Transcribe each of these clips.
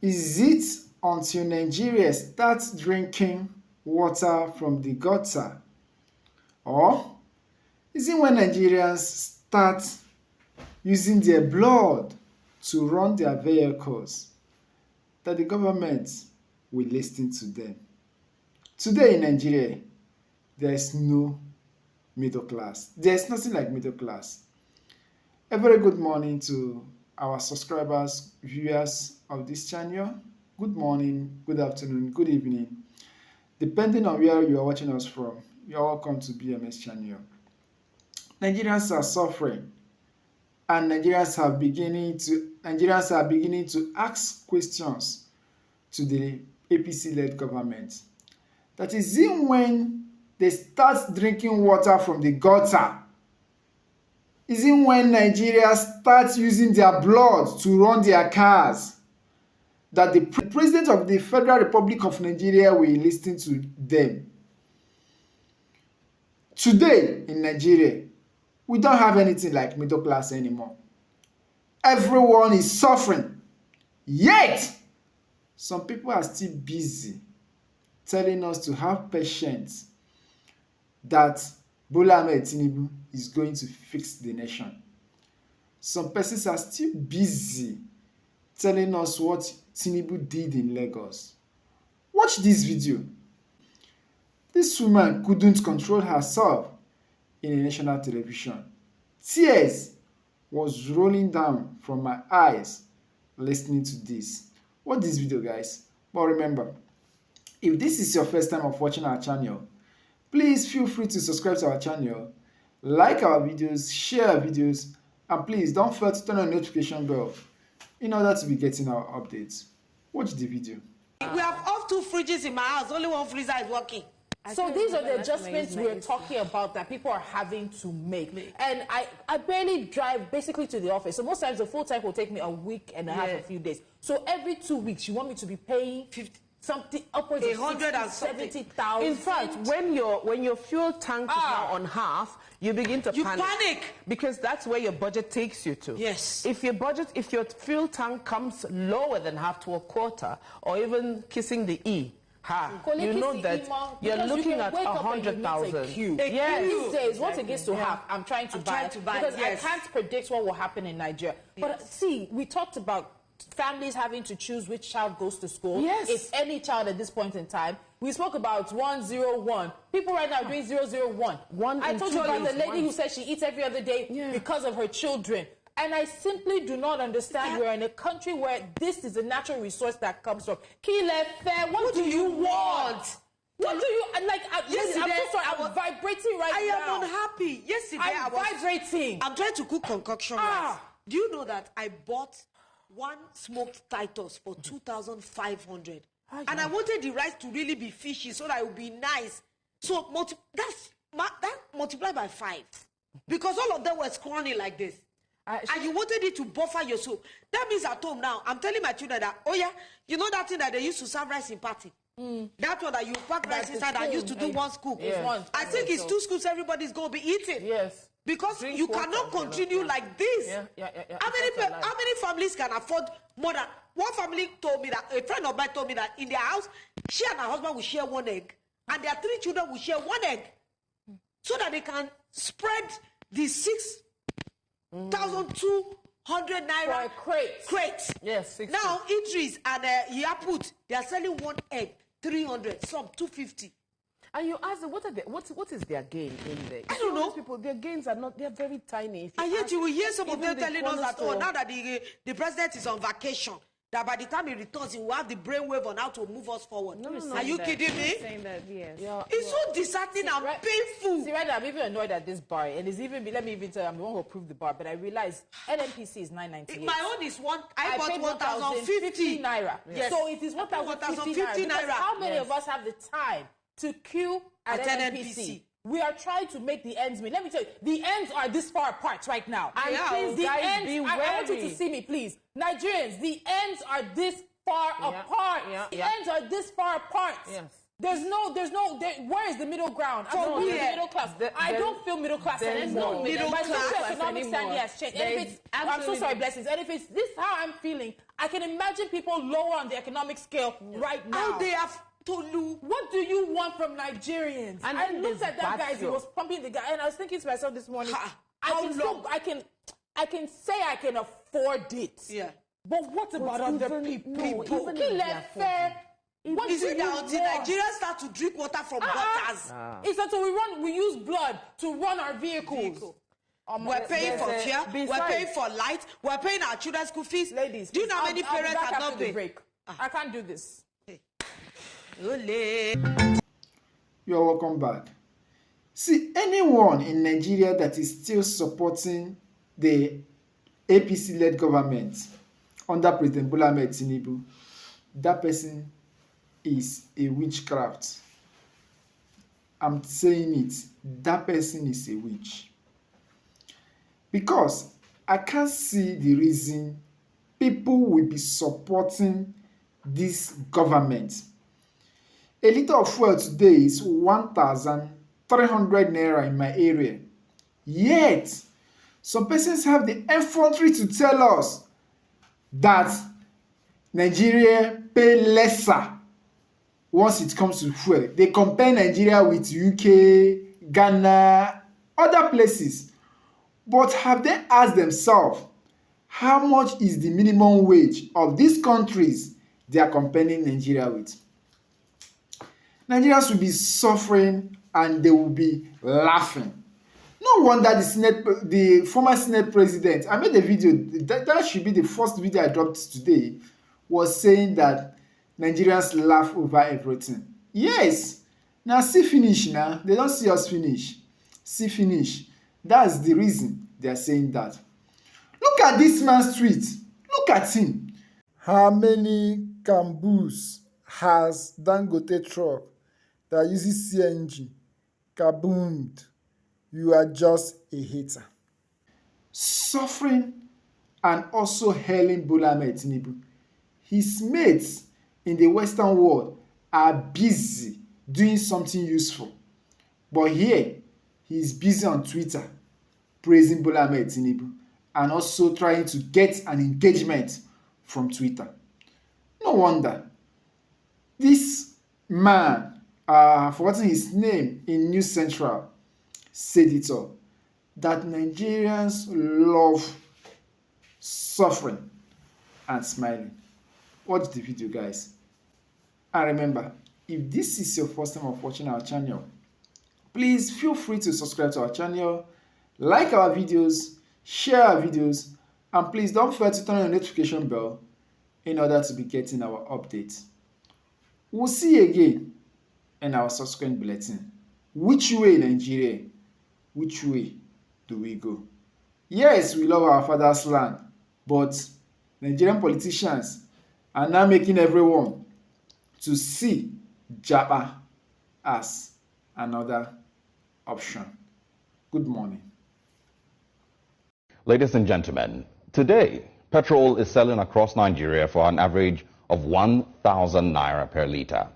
Is it until Nigeria starts drinking water from the gutter? Or is it when Nigerians start using their blood to run their vehicles that the government will listen to them? Today in Nigeria, there is no middle class. There is nothing like middle class. A very good morning to our subscribers, viewers of this channel. Good morning, good afternoon, good evening. Depending on where you are watching us from, you are welcome to BMS channel. Nigerians are suffering, and Nigerians are beginning to ask questions to the APC-led government. That is in when they start drinking water from the gutter. Is it when Nigeria starts using their blood to run their cars that the President of the Federal Republic of Nigeria will listen to them? Today in Nigeria, we don't have anything like middle class anymore. Everyone is suffering. Yet, some people are still busy telling us to have patience that Bola Ahmed Tinubu is going to fix the nation. Some persons are still busy telling us what Tinubu did in Lagos. Watch this video. This woman couldn't control herself in a national television. Tears was rolling down from my eyes listening to this. Watch this video, guys. But remember, if this is your first time of watching our channel, please feel free to subscribe to our channel, like our videos, share our videos, and please don't forget to turn on the notification bell in order to be getting our updates. Watch the video. We have off 2 fridges in my house, only 1 freezer is working. So these are the adjustments we're talking about that people are having to make. And I barely drive basically to the office. So most times the full time will take me a week and a half, a few days. So every 2 weeks, you want me to be paying 50 something upwards of 170,000. In fact, when your fuel tank is now on half, you begin to panic because that's where your budget takes you to. Yes. If your fuel tank comes lower than half to a quarter, or even kissing the E, you know that you're looking at 100,000. Yes. These days, once it gets to half, I'm trying to buy because I can't predict what will happen in Nigeria. But see, we talked about families having to choose which child goes to school. Yes. If any child at this point in time. We spoke about 101. People right now are doing 001. I told you about the lady who said she eats every other day because of her children. And I simply do not understand. We're in a country where this is a natural resource that comes from. What do you want? What do you like? Yesterday, I'm so sorry. I'm vibrating right now. I am unhappy. Yesterday, I'm vibrating. I'm trying to cook concoction rice. Do you know that I bought 1 smoked Titus for 2,500, and I wanted the rice to really be fishy so that it would be nice. So that multiplied by 5, because all of them were scrawny like this. And you wanted it to buffer your soup. That means at home now, I'm telling my children that, oh yeah, you know that thing that they used to serve rice in party? That one that you pack rice inside that used to do 1 scoop. I think it's 2 scoops everybody's going to be eating. Yes. Because you cannot continue like this. How many families can afford more than one family? Told me that a friend of mine told me that in their house, she and her husband will share 1 egg, and their 3 children will share 1 egg, so that they can spread the 6,200 naira crate. Yes, 60. Now Idris and Yaput, they are selling 1 egg 300, some 250. And you ask them, what is their gain in there? I don't know. People, their gains are not, they're very tiny. And yet you will hear some of them telling us that, now that the president is on vacation, that by the time he returns, he will have the brainwave on how to move us forward. No, are you kidding me? Saying that, yes. It's so disheartening and painful. See, right now, I'm even annoyed at this bar. And it's even, let me even tell you, I'm the one who approved the bar. But I realized NNPC is 998. My own is I bought 1,050 naira. Yes. So it is 1,050 naira. How many of us have the time to queue at NNPC? We are trying to make the ends meet. Let me tell you, the ends are this far apart right now. And please, the guys, ends, be I want you wary. to see me, please. Nigerians, the ends are this far apart. The ends are this far apart. Yes. Where is the middle ground? For me, the middle class. I don't feel middle class anymore. My socioeconomic standing has changed. I'm so sorry, blessings. And if it's this how I'm feeling, I can imagine people lower on the economic scale right now. How they have Tolu. What do you want from Nigerians? And I looked at that guy, he was pumping the guy, and I was thinking to myself this morning, I can say I can afford it. Yeah. But what about other people? Even Is it that until Nigerians start to drink water from gutters? It's until we use blood to run our vehicles. We're paying for fuel, we're paying for light, we're paying our children's school fees. Ladies, do you know how many parents have not paid? I can't do this. You are welcome back. See, anyone in Nigeria that is still supporting the APC-led government under President Bola Ahmed Tinubu, that person is a witchcraft. I'm saying it. That person is a witch. Because I can't see the reason people will be supporting this government. A liter of fuel today is 1,300 naira in my area. Yet, some persons have the effrontery to tell us that Nigeria pay lesser once it comes to fuel. They compare Nigeria with UK, Ghana, other places. But have they asked themselves how much is the minimum wage of these countries they are comparing Nigeria with? Nigerians will be suffering and they will be laughing. No wonder the former Senate president, I made a video, that should be the first video I dropped today, was saying that Nigerians laugh over everything. Yes, now see finish now. They don't see us finish. See finish. That's the reason they are saying that. Look at this man's tweet. Look at him. How many Cambus has Dangote truck that uses CNG? Kaboomed. You are just a hater. Suffering and also hailing Bola Ahmed Tinubu. His mates in the Western world are busy doing something useful. But here, he is busy on Twitter praising Bola Ahmed Tinubu and also trying to get an engagement from Twitter. No wonder. This man, I've forgotten his name in News Central, said it all, that Nigerians love suffering and smiling. Watch the video, guys. And remember, if this is your first time of watching our channel, please feel free to subscribe to our channel, like our videos, share our videos, and please don't forget to turn on the notification bell in order to be getting our updates. We'll see you again in our subsequent bulletin. Which way, Nigeria? Which way do we go? Yes, we love our father's land, but Nigerian politicians are now making everyone to see Japa as another option. Good morning. Ladies and gentlemen, today, petrol is selling across Nigeria for an average of 1,000 naira per litre.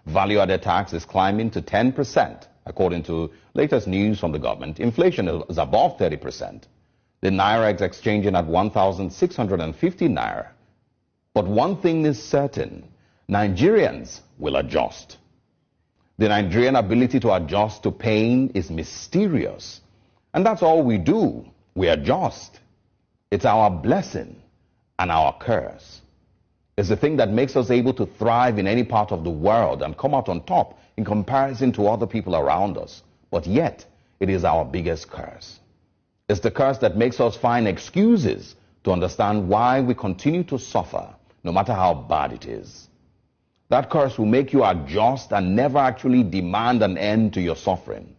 Value-added tax is climbing to 10%. According to latest news from the government, inflation is above 30%. The naira is exchanging at 1,650 naira. But one thing is certain, Nigerians will adjust. The Nigerian ability to adjust to pain is mysterious. And that's all we do. We adjust. It's our blessing and our curse. It's the thing that makes us able to thrive in any part of the world and come out on top in comparison to other people around us. But yet, it is our biggest curse. It's the curse that makes us find excuses to understand why we continue to suffer, no matter how bad it is. That curse will make you adjust and never actually demand an end to your suffering.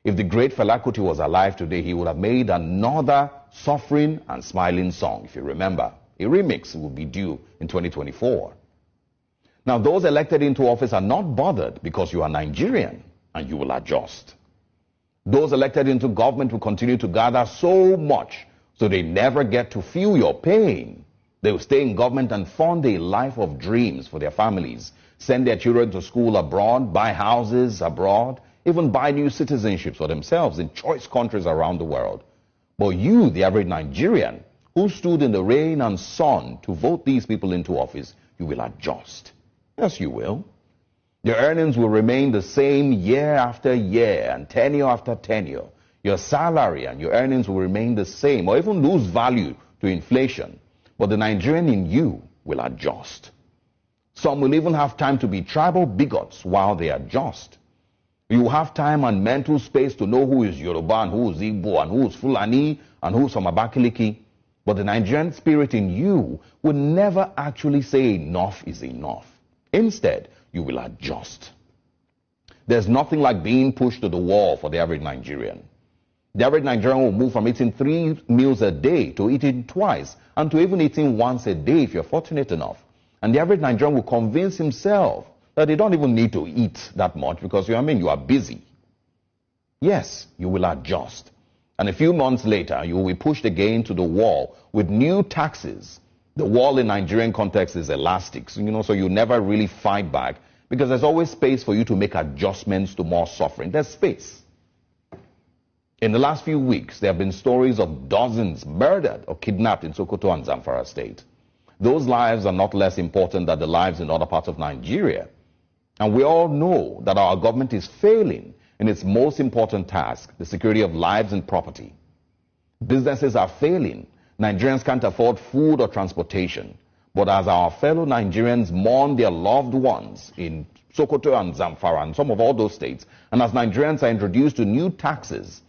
If the great Fela Kuti was alive today, he would have made another suffering and smiling song, if you remember. A remix will be due in 2024. Now, those elected into office are not bothered because you are Nigerian and you will adjust. Those elected into government will continue to gather so much so they never get to feel your pain. They will stay in government and fund a life of dreams for their families, send their children to school abroad, buy houses abroad, even buy new citizenships for themselves in choice countries around the world. But you, the average Nigerian, who stood in the rain and sun to vote these people into office, you will adjust. Yes, you will. Your earnings will remain the same year after year and tenure after tenure. Your salary and your earnings will remain the same or even lose value to inflation. But the Nigerian in you will adjust. Some will even have time to be tribal bigots while they adjust. You have time and mental space to know who is Yoruba and who is Igbo and who is Fulani and who is from Abakaliki. But the Nigerian spirit in you will never actually say enough is enough. Instead, you will adjust. There's nothing like being pushed to the wall for the average Nigerian. The average Nigerian will move from eating 3 meals a day to eating twice and to even eating once a day if you're fortunate enough. And the average Nigerian will convince himself that they don't even need to eat that much because you are busy. Yes, you will adjust. And a few months later, you will be pushed again to the wall with new taxes. The wall in Nigerian context is elastic, so you never really fight back because there's always space for you to make adjustments to more suffering. There's space. In the last few weeks, there have been stories of dozens murdered or kidnapped in Sokoto and Zamfara state. Those lives are not less important than the lives in other parts of Nigeria. And we all know that our government is failing in its most important task, the security of lives and property. Businesses are failing. Nigerians can't afford food or transportation. But as our fellow Nigerians mourn their loved ones in Sokoto and Zamfara and some of all those states, and as Nigerians are introduced to new taxes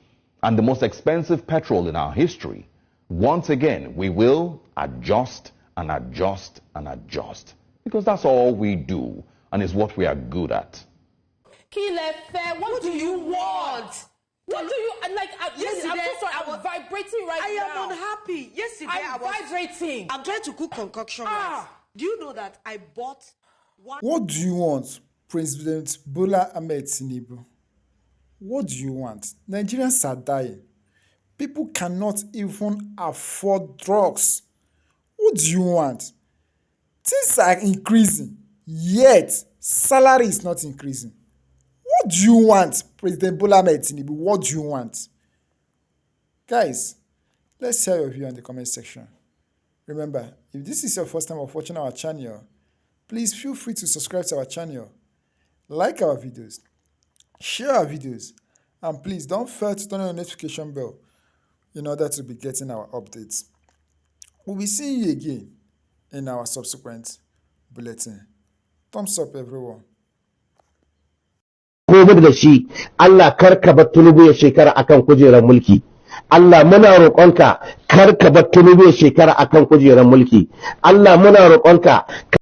and the most expensive petrol in our history, once again, we will adjust and adjust and adjust. Because that's all we do, and it's what we are good at. Kilefe, what do you want? What do you like? Yesterday, I'm so sorry. I'm vibrating right now. I am unhappy. Yesterday, I'm vibrating. I'm trying to cook concoction rice. Do you know that I bought one? What do you want, President Bola Ahmed Tinubu? What do you want? Nigerians are dying. People cannot even afford drugs. What do you want? Things are increasing, yet salary is not increasing. What do you want, President Bola Ahmed Tinubu? What do you want? Guys, let's hear your view in the comment section. Remember, if this is your first time of watching our channel, please feel free to subscribe to our channel, like our videos, share our videos, and please don't fail to turn on the notification bell in order to be getting our updates. We'll be seeing you again in our subsequent bulletin. Thumbs up, everyone. Gobe da shi Allah karka bar Tinubu ya shekara akan kujerar mulki. Allah muna roƙonka karka bar Tinubu ya shekara akan kujerar mulki. Allah muna roƙonka